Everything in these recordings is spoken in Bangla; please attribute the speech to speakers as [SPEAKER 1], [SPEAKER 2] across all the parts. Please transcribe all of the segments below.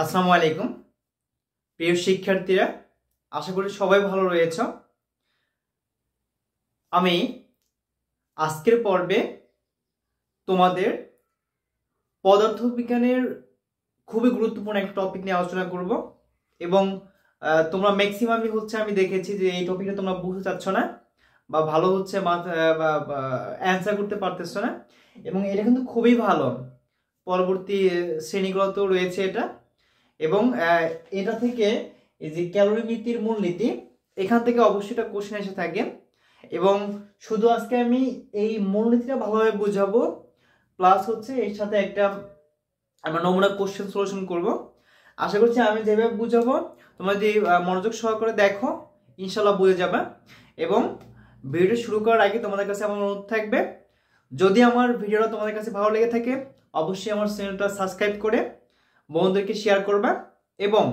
[SPEAKER 1] আসসালামু আলাইকুম প্রিয় শিক্ষার্থীরা, আশা করি সবাই ভালো রয়েছে। আমি আজকের পর্বে তোমাদের পদার্থবিজ্ঞানের খুবই গুরুত্বপূর্ণ একটা টপিক নিয়ে আলোচনা করব এবং তোমরা ম্যাক্সিমামই আমি দেখেছি যে এই টপিকটা তোমরা বুঝতে চাচ্ছ না বা ভালো অ্যান্সার করতে পারতেছো না, এবং এটা কিন্তু খুবই ভালো। পরবর্তী শ্রেণীগুলোতেও রয়েছে এটা, এবং এটা থেকে এই যে ক্যালোরিমিতির মূলনীতি, এখান থেকে অবশ্যই একটা কোশ্চেন এসে থাকে। এবং শুধু আজকে আমি এই মূলনীতিটা ভালোভাবে বুঝাবো, প্লাস এর সাথে একটা আমরা নমুনা কোশ্চেন সলিউশন করব। আশা করছি আমি যেভাবে বুঝাবো তোমরা যদি মনোযোগ সহকারে দেখো ইনশাল্লাহ বুঝে যাবে। এবং ভিডিও শুরু করার আগে তোমাদের কাছে আমার অনুরোধ থাকবে, যদি আমার ভিডিওটা তোমাদের কাছে ভালো লেগে থাকে অবশ্যই আমার চ্যানেলটা সাবস্ক্রাইব করে বন্ধুদেরকে শেয়ার করবা এবং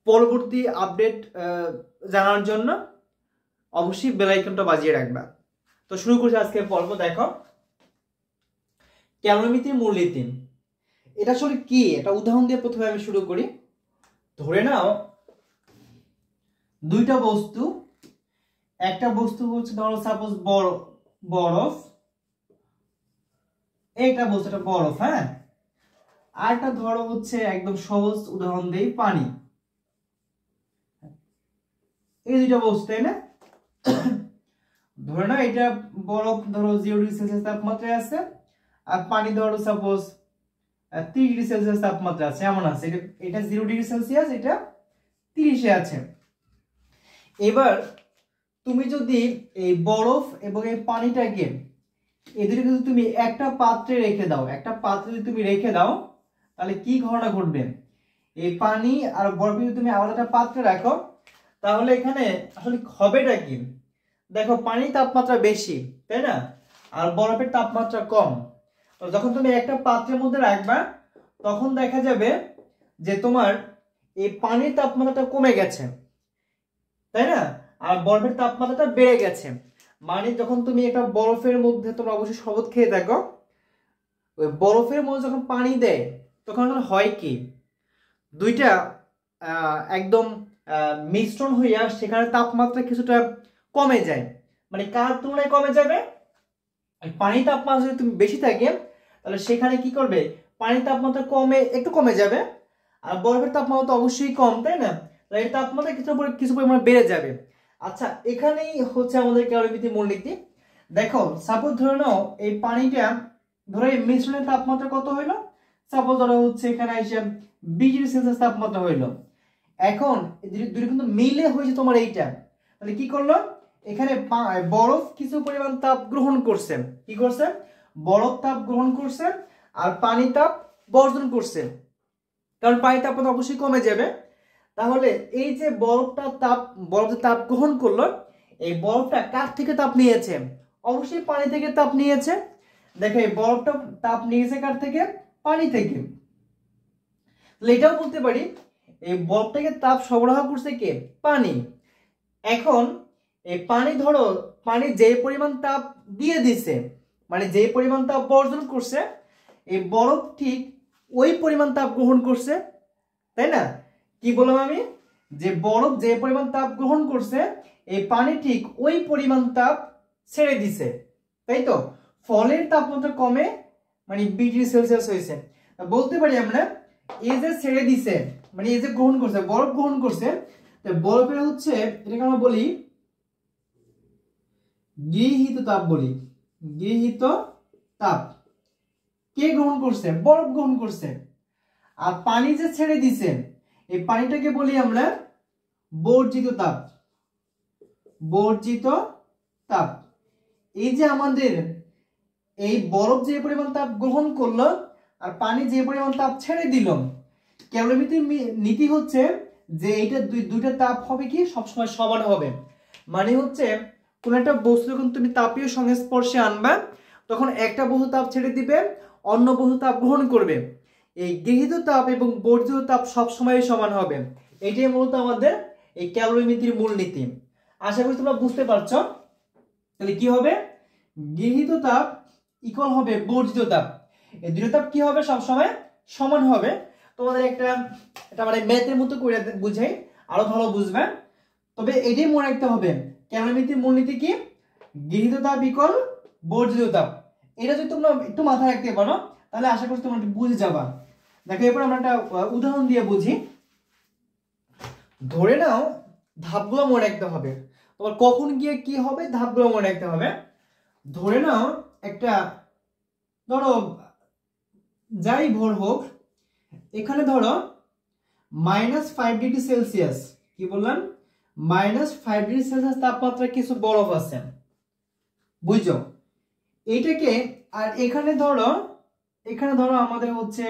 [SPEAKER 1] পরবর্তী আপডেট জানার জন্য অবশ্যই বেল আইকনটা বাজিয়ে রাখবা। তো শুরু করছি আজকের পর্ব। দেখো, ক্যালোরিমিতির মূলনীতি এটা আসলে কি, এটা উদাহরণ দিয়ে প্রথমে আমি শুরু করি। ধরে নাও দুইটা বস্তু, একটা বস্তু ধরো সাপোজ বরফ, এইটা বস্তুটা বরফ, হ্যাঁ, আর একটা ধরো একদম সহজ উদাহরণ দেই পানি। এই দুইটা বস্তু, তাই না? ধরে না এটা বরফ ধরো 0 ডিগ্রি সেলসিয়াস তাপমাত্রায় আছে, আর পানি ধরো সাপোজ 30 ডিগ্রি সেলসিয়াস তাপমাত্রা আছে, এমন আছে। এটা 0 ডিগ্রি সেলসিয়াস, এটা 30-এ আছে। এবার তুমি যদি এই বরফ এবং এই পানিটাকে এদের যদি তুমি একটা পাত্রে রেখে দাও, যদি তুমি রেখে দাও, তাহলে কি ঘটনা ঘটবে? এই পানি আর বরফ যদি তুমি আলাদা একটা পাত্রে রাখো, তাহলে এখানে আসলে হবেটা কি? দেখো, পানির তাপমাত্রা বেশি, তাই না, আর বরফের তাপমাত্রা কম। তো যখন তুমি একটা পাত্রের মধ্যে রাখবা তখন দেখা যাবে যে তোমার এই পানির তাপমাত্রাটা কমে গেছে, তাই না, আর বরফের তাপমাত্রাটা বেড়ে গেছে। মানে যখন তুমি একটা বরফের মধ্যে, তোমরা অবশ্যই শরবত খেয়ে থাকো, ওই বরফের মধ্যে যখন পানি দেয় তখন হয় কি, দুইটা একদম মিশ্রণ হইয়া সেখানে তাপমাত্রা কিছুটা কমে যায়। মানে কার তুলনায় কমে যাবে? পানির তাপমাত্রা যদি তুমি বেশি থাকে তাহলে সেখানে কি করবে, পানির তাপমাত্রা একটু কমে যাবে, আর বরফের তাপমাত্রা তো অবশ্যই কম, তাই না? এর তাপমাত্রা কিছু পরিমাণ বেড়ে যাবে। আচ্ছা, এখানেই আমাদের ক্যালোরিমিতির মূলনীতি। দেখো, সাপোজ ধরে নাও এই পানিটা, ধরো এই মিশ্রণের তাপমাত্রা কত হইলো, সাপোজ ধরো এখানে এসে 20 ডিগ্রি সেলসিয়াস তাপমাত্রা হইলো। এখন দুটো কিন্তু মিলে হয়েছে তোমার এইটা, তাহলে কি করলো, এখানে বরফ কিছু পরিমাণ তাপ গ্রহণ করছে। কি করছে? বরফ তাপ গ্রহণ করছে আর পানি তাপ বর্জন করছে, কারণ পানি তাপমাত্রা অবশ্যই কমে যাবে। তাহলে এই যে বরফ তাপ গ্রহণ করলো, এই বরফটা কার থেকে তাপ নিয়েছে? অবশ্যই পানি থেকে তাপ নিয়েছে। দেখো, এই বরফটা তাপ নিয়েছে কার থেকে? পানি থেকে। তাহলে এটাও বলতে পারি এই বরফটাকে তাপ সরবরাহ করছে কে? পানি। এখন এই পানি যে পরিমাণ তাপ দিয়ে দিছে, মানে যে পরিমাণ তাপ বর্জন করছে, এই বরফ ঠিক ওই পরিমাণ তাপ গ্রহণ করছে, তাই না? কি বললাম আমি? যে বরফ যে পরিমাণ তাপ গ্রহণ করছে, এই পানি ঠিক ওই পরিমাণ তাপ ছেড়ে দিছে, তাই তো? ফলের তাপমাত্রা কমে, মানে 20 ডিগ্রি সেলসিয়াস হয়েছে। বলতে পারি আমরা এই যে ছেড়ে দিছে, মানে এই যে গ্রহণ করছে, বরফ গ্রহণ করছে, বরফের এটাকে আমরা বলি গৃহীত তাপ বলি। গৃহীত তাপ কে গ্রহণ করছে? বরফ গ্রহণ করছে। আর পানি যে ছেড়ে দিছে, এই পানিটাকে বলি আমরা বর্জিত তাপ। বর্জিত তাপ। এই যে আমাদের এই বরফ যে পরিমাণ তাপ গ্রহণ করলো আর পানি যে পরিমাণ তাপ ছেড়ে দিল, ক্যালোরিমিতির নীতি যে এইটা দুইটা তাপ হবে কি সবসময় সমান হবে। মানে কোন একটা বস্তু যখন তুমি তাপীয় সংস্পর্শে আনবা তখন একটা বস্তু তাপ ছেড়ে দিবে, অন্য বস্তু তাপ গ্রহণ করবে। এই গৃহীত তাপ এবং বর্জিত তাপ সবসময় সমান হবে। এটাই মূলত আমাদের এই ক্যালোরিমিতির মূলনীতি। আশা করি তোমরা বুঝতে পারছো। তাহলে কি হবে? গৃহীত তাপ ইকুয়াল হবে বর্জিত তাপ। এই দুটো তাপ কি হবে সব সময় সমান হবে। তোমাদের এটা মানে ম্যাথের মতো করে বুঝাই, আরো ভালো বুঝবে। তবে এটাই মনে রাখতে হবে, ক্যালোরিমিতির মূলনীতি কি, গৃহীত তাপ ইকুয়াল বর্জিত তাপ। এটা যদি তোমরা একটু মাথায় রাখতে পারো তাহলে আশা করছি তোমরা বুঝে যাবা। দেখো এরপর আমরা একটা উদাহরণ দিয়ে বুঝি। ধরে নাও, ধাপগুলো মনে রাখতে হবে তোমার, কখন গিয়ে কি হবে ধাপগুলো মনে রাখতে হবে। ধরে নাও একটা, ধরো যাই ভর হোক, এখানে ধরো -5°C, কি বললাম, -5°C তাপমাত্রা কিছু বরফ আছে, বুঝছো এইটাকে। আর এখানে ধরো আমাদের হচ্ছে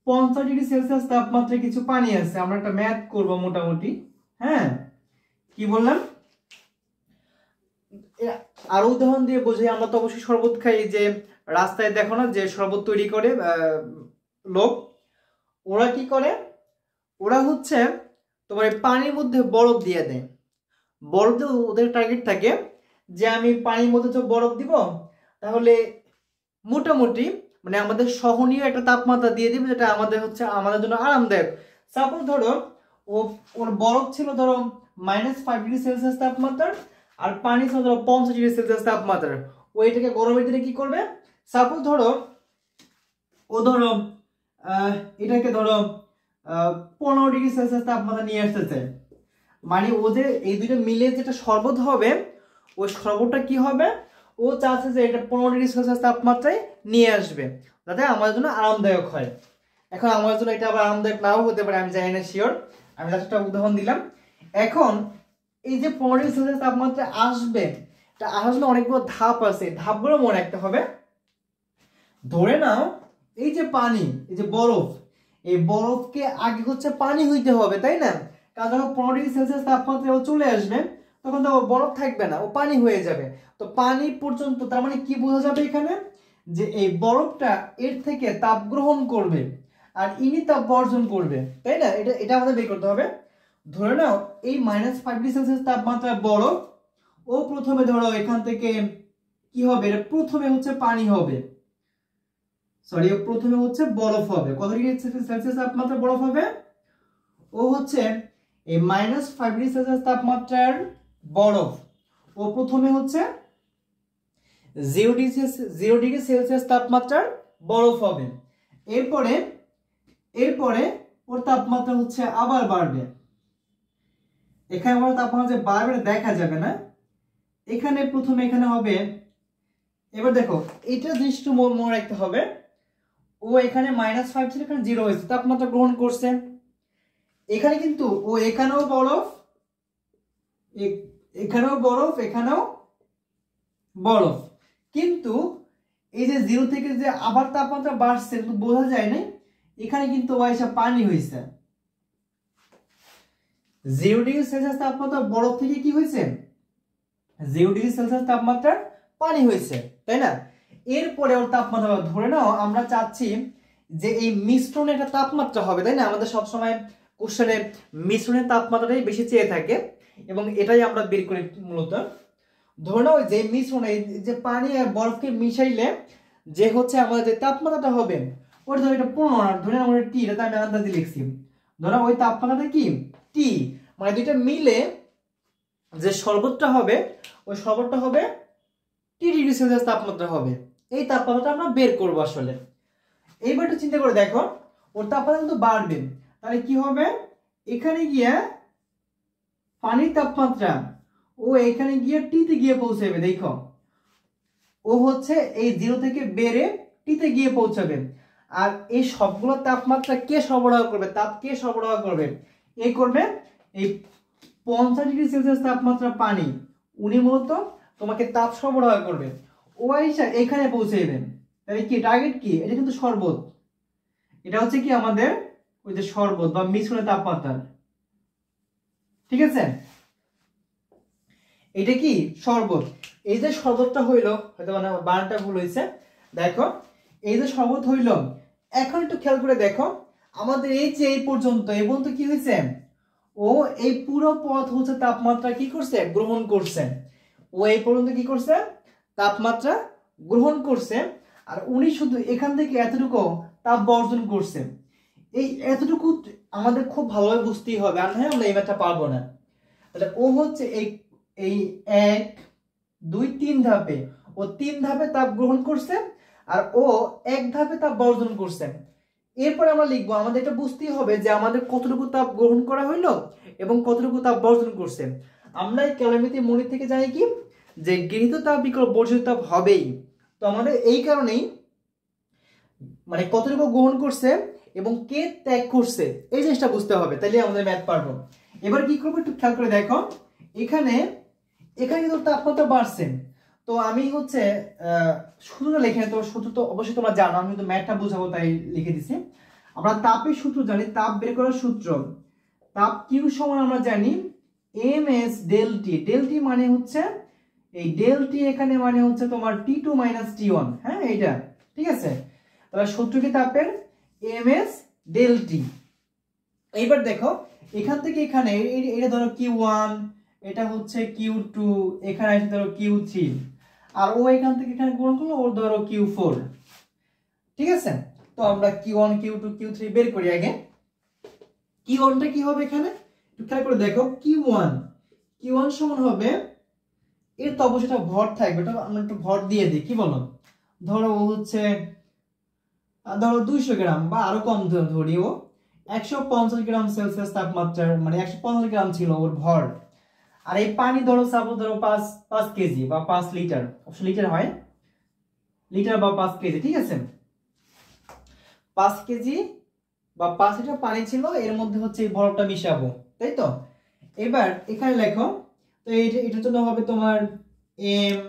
[SPEAKER 1] 50°C তাপমাত্রায় কিছু পানি আছে। আমরা একটা ম্যাথ করব মোটামুটি, হ্যাঁ কি বললাম। আরো উদাহরণ দিয়ে বোঝাই, আমরা তো অবশ্যই শরবত খাই, যে রাস্তায় দেখো না যে শরবত তৈরি করে লোক, ওরা কি করে, ওরা হচ্ছে তোমার পানির মধ্যে বরফ দিয়ে দেয়। বরফ দিয়ে ওদের টার্গেট থাকে যে আমি পানির মধ্যে তো বরফ দিব, তাহলে মোটামুটি মানে আমাদের সহনীয় একটা তাপমাত্রা দিয়ে দিবে, যেটা আমাদের জন্য আরামদায়ক। সাপোজ ধরো ওর বরফ ছিল ধরো -5°C তাপমাত্রার, আর পানি ছিল ধরো 50°C তাপমাত্রার। ওইটাকে গরমের দিনে কি করবে, সাপোজ ধরো এটাকে ধরো 15°C তাপমাত্রা নিয়ে আসতেছে, মানে ও যে এই দুটো মিলে যেটা শরবত হবে, ওই শরবতটা কি হবে, ও চাচ্ছে যে এটা 15°C তাপমাত্রায় নিয়ে আসবে, যাতে আমাদের জন্য আরামদায়ক হয়। এখন আমাদের জন্য এটা আবার আরামদায়ক নাও হতে পারে, আমি জানি না শিওর, আমি জাস্ট একটা উদাহরণ দিলাম। এখন এই যে 15°C তাপমাত্রা আসবে, এটা আসার জন্য অনেকগুলো ধাপ আছে, ধাপগুলো মনে রাখতে হবে। ধরে নাও এই যে পানি, এই যে বরফ, এই বরফকে আগে হচ্ছে পানি হইতে হবে, তাই না? কারণ যখন 15°C তাপমাত্রা চলে আসবে, তখন তো বরফ থাকবে না, ও পানি হয়ে যাবে। তো পানি পর্যন্ত, তার মানে কি বোঝা যাবে এখানে, যে এই বরফটা এর থেকে তাপ গ্রহণ করবে আর ইনি তাপ বর্জন করবে, তাই না? এটা আমাদের বের করতে হবে। ধরে নাও এই -5°C তাপমাত্রার বরফ, ও প্রথমে ধরো এখান থেকে কি হবে, এটা প্রথমে হচ্ছে পানি হবে, সরি প্রথমে হচ্ছে বরফ হবে। কত ডিগ্রি সেলসিয়াস তাপমাত্রা বরফ হবে, ও হচ্ছে এই -5°C তাপমাত্রার বরফ, ও প্রথমে হচ্ছে 0°C তাপমাত্রার বরফ হবে। এরপরে ওর তাপমাত্রা হচ্ছে আবার বাড়বে। এখানে আমার তাপমাত্রা বাড়বে দেখা যাবে না, এখানে প্রথমে এখানে হবে। এবার দেখো এটা জিনিসটা মনে রাখতে হবে, ও এখানে -5 ছিল, এখানে 0 হয়েছে, তাপমাত্রা গ্রহণ করছে। এখানে কিন্তু ও এখানেও বরফ, এখানেও বরফ, এখানেও বরফ, কিন্তু এই যে 0 থেকে যে আবার তাপমাত্রা বাড়ছে কিন্তু বোঝা যায় না, এখানে কিন্তু ওয়াইসা পানি হয়েছে। 0°C তাপমাত্রা বরফ থেকে কি হয়েছে, 0°C তাপমাত্রার পানি হয়েছে, তাই না? এরপরে ওর তাপমাত্রা, ধরে নাও আমরা চাচ্ছি যে এই মিশ্রণে একটা তাপমাত্রা হবে, তাই না? আমাদের সবসময় কোশ্চেনে মিশ্রণের তাপমাত্রাটাই বেশি চেয়ে থাকে, এবং এটাই আমরা বের করি মূলত। ধরে নাও যে মিশ্রণে যে পানি আর বরফকে মিশাইলে যে হচ্ছে আমাদের যে তাপমাত্রাটা হবে, ওটা ধরো এটা 15, ধরে নাও টি, এটা আমি আন্দাজে লিখছি, ধরো ওই তাপমাত্রাটা কি টি, মানে দুইটা মিলে যে শরবতটা হবে, ওই শরবতটা হবে T°C তাপমাত্রা হবে। এই তাপমাত্রাটা আমরা বের করবো আসলে। এইবার একটু চিন্তা করে দেখো, ওর তাপমাত্রা কিন্তু বাড়বে, তাহলে কি হবে, এখানে গিয়ে পানির তাপমাত্রা ও এখানে গিয়ে টিতে গিয়ে পৌঁছাবে। দেখো ও হচ্ছে এই 0 থেকে বেড়ে টিতে গিয়ে পৌঁছাবে, আর এই সবগুলো তাপমাত্রা কে সরবরাহ করবে, তাপ কে সরবরাহ করবে, এই করবে এই 50°C তাপমাত্রা পানি, উনি মূলত তোমাকে তাপ সরবরাহ করবে। ও আইসা এখানে পৌঁছে যাবেন, তাহলে কি টার্গেট কি, এটা কিন্তু শরবত, এটা হচ্ছে কি আমাদের ওই যে শরবত বা মিশ্রণের তাপমাত্রা, ঠিক আছে? এটা কি শরবত। এই যে শরবতটা হইলো, হয়তো মানে বানানটা ভুল হয়েছে, দেখো এই যে শরবত হইলো, এখন একটু খেয়াল করে দেখো আমাদের এই যে এই পর্যন্ত কি হয়েছে, ও এই পুরো পথ হচ্ছে তাপমাত্রা কি করছে, গ্রহণ করছে। ও এই পর্যন্ত কি করছে, তাপমাত্রা গ্রহণ করছে। আর উনি শুধু এখান থেকে এতটুকু তাপ বর্জন করছে। এই এতটুকু আমাদের খুব ভালোভাবে বুঝতেই হবে, আর হ্যাঁ আমরা এই ম্যাথটা পারবো না। তাহলে ও হচ্ছে এই 1 2 3 ধাপে, ও 3 ধাপে তাপ গ্রহণ করছে আর ও 1 ধাপে তাপ বর্জন করছে। এরপরে আমরা লিখবো, আমাদের এটা বুঝতেই হবে যে আমাদের কতটুকু তাপ গ্রহণ করা হইলো এবং কতটুকু তাপ বর্জন করছে। আমরা এই ক্যালোরিমিতি মনি থেকে জানি কি যে গৃহীত তাপ বিকল্প বর্জিত তাপ হবেই। তো আমাদের এই কারণেই মানে কতটুকু গ্রহণ করছে এবং কে ত্যাগ করছে এই জিনিসটা বুঝতে হবে, তাহলে আমাদের ম্যাথ পারবো। এবার কি করবো একটু খেয়াল করে দেখো, এখানে কিন্তু তাপমাত্রা বাড়ছে। তো আমি হচ্ছে সূত্রটা লিখে, তো সূত্র তো অবশ্যই তোমরা জানো, আমি কিন্তু ম্যাথটা বুঝাবো তাই লিখে দিছি। আমরা তাপের সূত্র জানি, তাপ বের করার সূত্র, তাপ কিউ সমান আমরা জানি m s del T. Del T মানে হচ্ছে এই ডেল টি এখানে মানে হচ্ছে তোমার T2 - T1, হ্যাঁ এইটা ঠিক আছে। তাহলে সূত্র কি তাপের এম এস ডেল টি। এইবার দেখো এখান থেকে এখানে এটা ধরো Q1, এটা হচ্ছে Q2, এখানে আছে ধরো Q3, আর ও এখান থেকে এখানে গুণ করলো ওর ধরো Q4, ঠিক আছে। তো আমরা Q1 Q2 Q3 বের করি আগে। Q1টা কি হবে এখানে একটু খেয়াল করে দেখো, Q1 সমান হবে, এর তো অবশ্যই একটা ভর থাকবে, এটা আমরা একটু ভর দিয়ে দিই, কি বলো? ধরো ও হচ্ছে ধরো 200 গ্রাম বা আরো কম ধরি, ও 150 গ্রাম সেলসিয়াস তাপমাত্রার মানে 150 গ্রাম ছিল ওর ভর। আর এই পানি ধরো সাপোজ ধরো 5 কেজি বা 5 লিটার, অবশ্যই লিটার হয়, লিটার বা 5 কেজি, ঠিক আছে। 5 কেজি বা 5 লিটার পানি ছিল, এর মধ্যে হচ্ছে এই ভরটা মিশাবো, তাই তো। এবার এখানে লেখো, তো এটার জন্য হবে তোমার m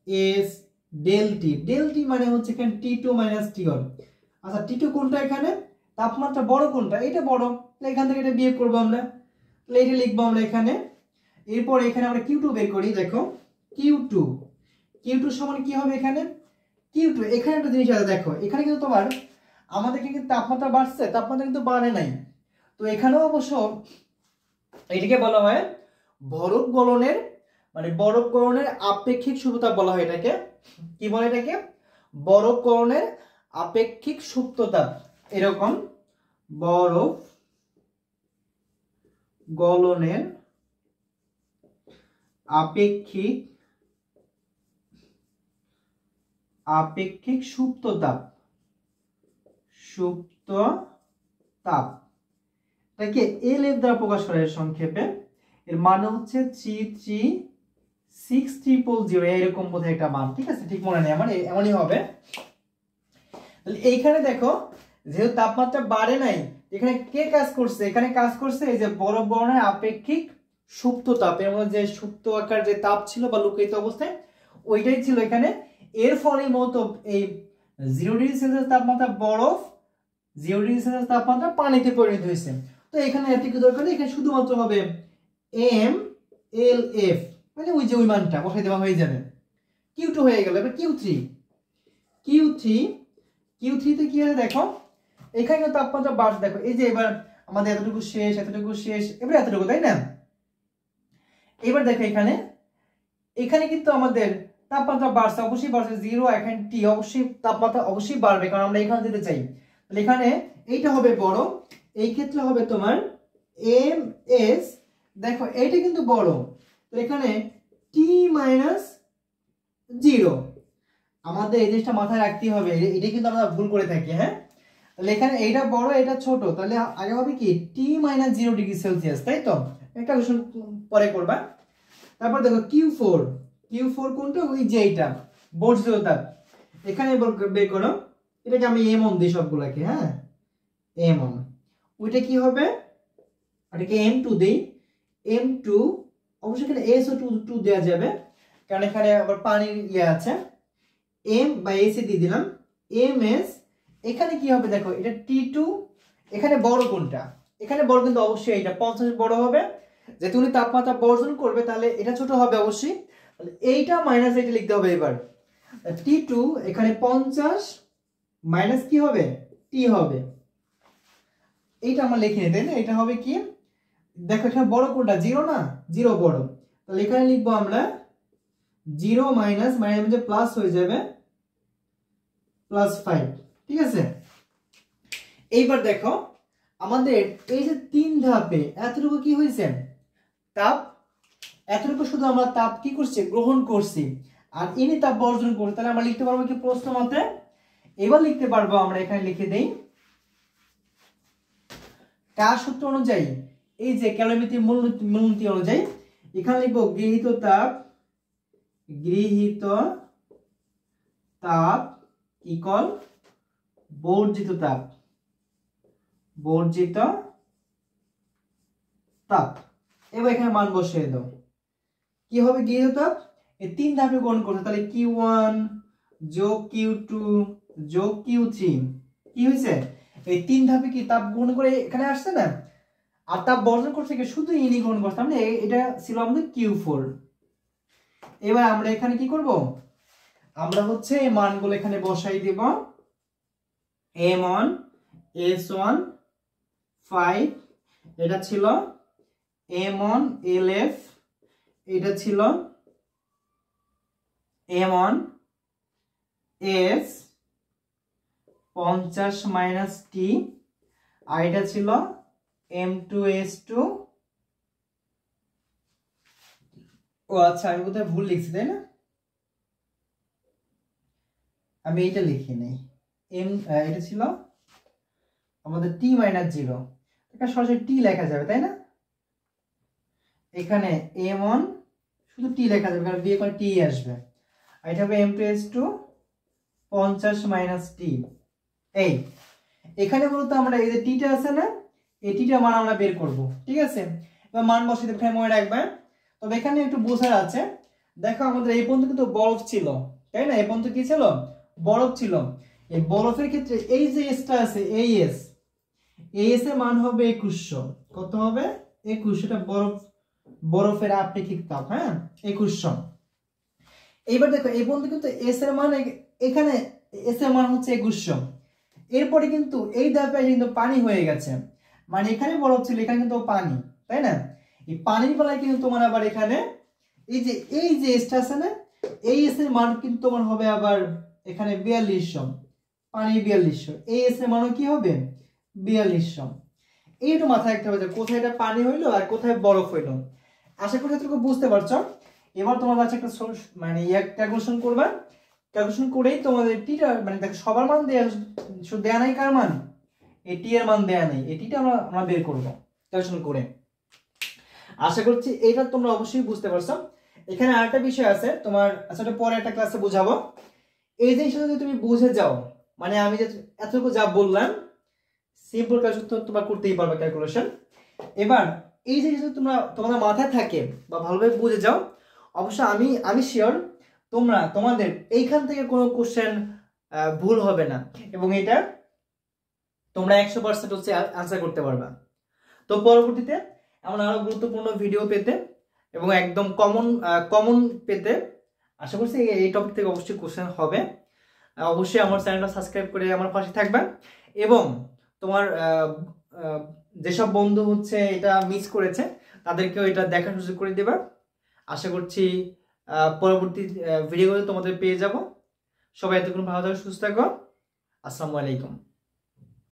[SPEAKER 1] s del T. Del T মানে হচ্ছে এখানে T2 - T1। আচ্ছা T2 কোনটা এখানে, তাপমাত্রা বড় কোনটা, এটা বড়, তাহলে এখান থেকে এটা বিয়োগ করবো আমরা, তাহলে এটা লিখবো আমরা এখানে। এরপর এখানে আমরা Q2 বের করি, দেখো Q2 সমান কি হবে এখানে, Q2 এখানে একটা জিনিস আছে দেখো, এখানে কিন্তু তোমার আমাদের কিন্তু তাপমাত্রা বাড়ছে, তাপমাত্রা কিন্তু বাড়ে নাই। তো এখানেও অবশ্য এটাকে বলা হয় বরফ গলনের মানে বরফ গলনের আপেক্ষিক সুপ্ততাপ বলা হয় এটাকে। কি বলে এটাকে? বরফ গলনের আপেক্ষিক সুপ্ততাপ। এরকম বরফ গলনের আপেক্ষিক সুপ্ততাপ এটাকে এলএফ দ্বারা প্রকাশ করা হয় সংক্ষেপে। এর মান হচ্ছে 33600 এরকম বোধহয় একটা মান, ঠিক আছে, ঠিক মনে নেই আমার, এমনই হবে। তাহলে এইখানে দেখো যেহেতু তাপমাত্রা বাড়ে নাই, এখানে কে কাজ করছে, এখানে কাজ করছে এই যে বরফ গলনের আপেক্ষিক সুপ্ত তাপ, এর মধ্যে যে সুপ্ত আকার যে তাপ ছিল বা লুকিত অবস্থায় ওইটাই ছিল এখানে। এর ফলে মতো এই 0 ডিগ্রি সেলসিয়াস তাপমাত্রা বরফ 0 ডিগ্রি সেলসিয়াস তাপমাত্রা পানিতে পরিণত হয়েছে। তো এখানে এতটুকু দরকার নেই, এখানে শুধুমাত্র হবে এম এল এফ, মানে ওই যে ওই মানটা বসাই দেওয়া হয়ে যাবে। Q2 হয়ে গেল। এবার Q3 তে কি হবে দেখো, এখানে কিন্তু তাপমাত্রা বাড়ছে, দেখো এই যে এবার আমাদের এতটুকু শেষ, এবার এতটুকু, তাই না। এবার দেখো এখানে কিন্তু আমাদের তাপমাত্রা বাড়ছে, অবশ্যই বাড়ছে 0 এখন T, অবশ্যই তাপমাত্রা অবশ্যই বাড়বে কারণ আমরা এখানে যেতে চাই। তাহলে এখানে এইটা হবে বড়, এই ক্ষেত্রে হবে তোমার এম এস, দেখো এইটা কিন্তু বড়, তো এখানে T - 0। আমাদের এই জিনিসটা মাথায় রাখতে হবে, এটা কিন্তু আমরা ভুল করে থাকি, হ্যাঁ। তাহলে এখানে এইটা বড় এটা ছোট, তাহলে আগে হবে কি T - 0 ডিগ্রি সেলসিয়াস, তাই তো। একটা কোশ্চেন পরে করবা। তারপর দেখো Q4 কোনটা, ওই যে এইটা বর্জিত তাপ, এখানে বের করো, এটাকে আমি M1 দিই সবগুলোকে, হ্যাঁ M1। ওইটা কি হবে, এটাকে M2 দেই, M2 অবশ্যই এখানে SO2 দেওয়া যাবে কারণ এখানে আবার পানির ইয়ে আছে। M বা AC দিয়ে দিলাম, MS এখানে কি হবে দেখো, এটা T2, এখানে বড় কোনটা, এখানে বড় কিন্তু অবশ্যই এটা 50 বড় হবে, যেহেতু উনি তাপমাত্রা বর্জন করবে তাহলে এটা ছোট হবে অবশ্যই, তাহলে এইটা মাইনাস এইটা লিখতে হবে। এবার T2 এখানে 50 মাইনাস কি হবে T হবে, এইটা আমরা লিখে নিই, তাই না। এটা হবে কি দেখো এখানে বড় কোনটা, 0 না, 0 বড়, তাহলে এখানে লিখবো আমরা 0 মাইনাস মাইনাস প্লাস হয়ে যাবে প্লাস 5, ঠিক আছে। এইবার দেখো আমাদের এই যে 3 ধাপে এতটুকু কি হয়েছে, তাপ, এতটুকু শুধু আমরা তাপ কি করছি, গ্রহণ করছি, আর ইনি তাপ বর্জন করছি। তাহলে আমরা লিখতে পারবো কি প্রশ্ন মতে, এবার লিখতে পারবো আমরা, এখানে লিখে দেই কার সূত্র অনুযায়ী, এই যে ক্যালোরিমিতির মূলনীতি অনুযায়ী এখানে লিখবো গৃহীত তাপ ইকুয়াল বর্জিত তাপ। এবার এখানে মান বসিয়ে দাও, কি হবে গৃহীত তাপ, এই 3 ধাপে গ্রহণ করছে, তাহলে Q1 যোগ Q2 যোগ Q3 কি হয়েছে, এই 3 ধাপে কি তাপ গ্রহণ করে এখানে আসছে না, আর তাপ বর্জন করছে কি শুধু ইনি গ্রহণ করছে, মানে এটা ছিল আমাদের Q4। এবার আমরা এখানে কি করব, আমরা হচ্ছে এই মানগুলো এখানে বসাই দেব, M1 S1 5, এটা ছিল M1 LF, এটা ছিল M1 S 50 - T, আর এটা ছিল M2 S2। ও আচ্ছা, আমি কোথায় ভুল লিখছি তাই না, আমি এটা লিখি নাই, এটা ছিল আমাদের T - 0, এটা সরাসরি T লেখা যাবে তাই না, এখানে M1 শুধু T লেখা যাবে কারণ বিয়ে করে T আসবে, আর এটা হবে M2 S2 50 - T। এই এখানে বলতো আমরা এই যে টিটা আছে না, এই টিটার মান আমরা বের করব, ঠিক আছে। এবার মান বসিয়ে দেব, মনে রাখবেন। তবে এখানে একটু বোঝার আছে, দেখো আমাদের এই পর্যন্ত কিন্তু বরফ ছিল তাই না, এই পর্যন্ত কি ছিল, বরফ ছিল। এই বরফের ক্ষেত্রে এই যে এসটা আছে, এই এস এর মান হবে 2100, কত হবে 2100, এটা বরফের আপেক্ষিক তাপ, হ্যাঁ 2100। এইবার দেখো এই পর্যন্ত কিন্তু এস এর মান, এখানে এস এর মান হচ্ছে 2100, এরপরে কিন্তু এই ধাপে কিন্তু পানি হয়ে গেছে, মানে এখানে বরফ ছিল, এখানে কিন্তু পানি, তাই না। এই পানির বেলায় কিন্তু তোমার আবার এখানে এই যে এসটা আছে না, এই এস এর মান কিন্তু তোমার হবে আবার এখানে 4200, পানি 4200, এই এস এর মানও কি হবে 4200। এইটু মাথায় রাখতে হবে যে কোথায় এটা পানি হইলো আর কোথায় বরফ হইলো। আশা করি তুমি বুঝতে পারছো। এবার তোমার কাছে একটা মানে ক্যালকুলেশন করবা, ক্যালকুলেশন করেই তোমাদের টিটা মানে দেখো সবার মান দেয়া নাই, কার মান, এটি এর মান দেয়া নেই, এটিটা আমরা বের করব ক্যালকুলেশন করে। আশা করছি এটা তোমরা অবশ্যই বুঝতে পারছো। এখানে আরেকটা বিষয় আছে তোমার, আসলে পরে একটা ক্লাসে বুঝাবো। এই জিনিসটা যদি তুমি বুঝে যাও, মানে আমি যে এতটুকু যা বললাম সিম্পল ক্যালকুলেশন তোমরা করতেই পারবে ক্যালকুলেশন। এবার এই জিনিসটা তোমাদের মাথায় থাকে বা ভালোভাবে বুঝে যাও, অবশ্যই আমি শিওর তোমাদের এইখান থেকে কোনো কোশ্চেন ভুল হবে না, এবং এটা তোমরা 100% হচ্ছে আনসার করতে পারবা। তো পরবর্তীতে এমন আরো গুরুত্বপূর্ণ ভিডিও পেতে এবং একদম কমন পেতে আশা করছি এই টপিক থেকে অবশ্যই কোশ্চেন হবে। অবশ্যই আমার চ্যানেলটা সাবস্ক্রাইব করে আমার পাশে থাকবা, এবং তোমার যেসব বন্ধু হচ্ছে এটা মিস করেছে তাদেরকেও এটা দেখার সুযোগ করে দেবা। আশা করছি পরবর্তী ভিডিওগুলো তোমাদের পেয়ে যাব। সবাই এতক্ষণ ভালো থাকো, সুস্থ থাকো। আসসালামু আলাইকুম।